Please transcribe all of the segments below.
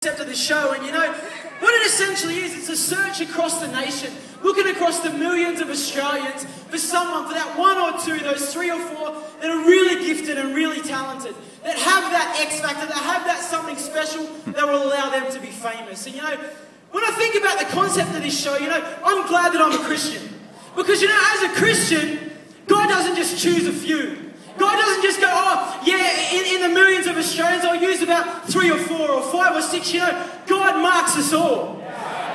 of the show, and you know what it essentially is, it's a search across the nation, looking across the millions of Australians for someone, for that one or two, those three or four that are really gifted and really talented, that have that X factor, that have that something special that will allow them to be famous. And you know, when I think about the concept of this show, you know, I'm glad that I'm a Christian, because you know, as a Christian, God doesn't just choose a few. God doesn't just go, oh, yeah, in the millions of Australians, I'll use about 3 or 4 or 5 or 6, you know. God marks us all.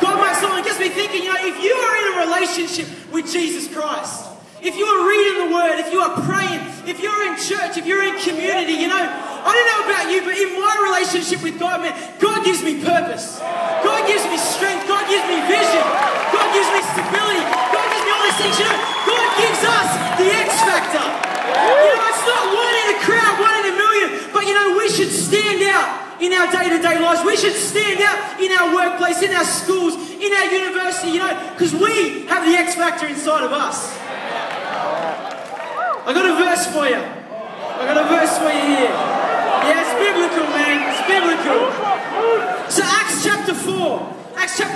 God marks us all. It gets me thinking, you know, if you are in a relationship with Jesus Christ, if you are reading the Word, if you are praying, if you're in church, if you're in community, you know, I don't know about you, but in my relationship with God, man, God gives me purpose. God gives me strength. God gives me vision. God gives me stability. God gives me all these things. You know, God gives us the X factor. You know, it's not one in a crowd, one in a million, but you know, we should stand out in our day-to-day lives. We should stand out in our workplace, in our schools, in our university, you know, because we have the X factor inside of us. I got a verse for you. I got a verse for you here. Yeah, it's biblical, man. It's biblical. So Acts chapter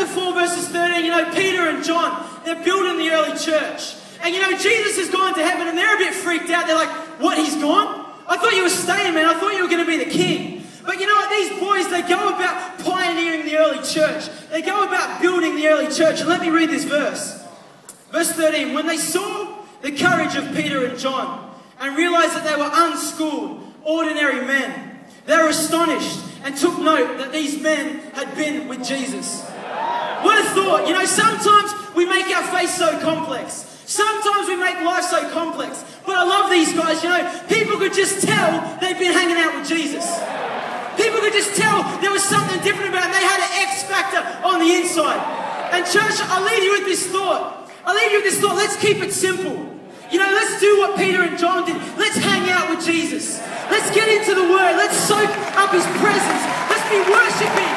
4 verses 13, you know, Peter and John, they're building the early church. And you know, Jesus has gone to heaven and they're a bit freaked out. They're like, what, he's gone? I thought you were staying, man. I thought you were going to be the king. But you know what? These boys, they go about pioneering the early church. They go about building the early church. And let me read this verse. Verse 13. When they saw the courage of Peter and John and realized that they were unschooled, ordinary men, they were astonished and took note that these men had been with Jesus. What a thought. You know, sometimes we make our faith so complex. Sometimes we make life so complex. But I love these guys, you know. People could just tell they've been hanging out with Jesus. People could just tell there was something different about them. They had an X factor on the inside. And church, I'll leave you with this thought. Let's keep it simple. You know, let's do what Peter and John did. Let's hang out with Jesus. Let's get into the Word. Let's soak up His presence. Let's be worshiping.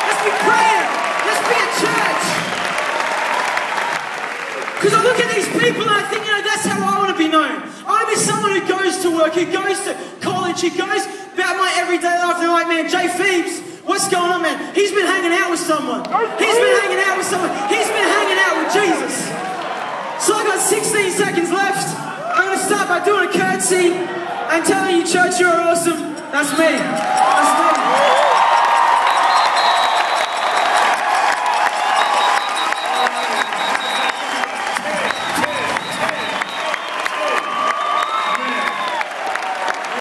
Let's be praying. Let's be a church. Because I look at these people and I think, you know, that's how I want to be known. I want to be someone who goes to work, who goes to college, who goes about my everyday life. They're like, man, Jay Phoebes, what's going on, man? He's been hanging out with someone. He's been hanging out with someone. He's been hanging out with Jesus. So I've got 16 seconds left. I'm going to start by doing a curtsy and telling you, church, you're awesome. That's me. That's me.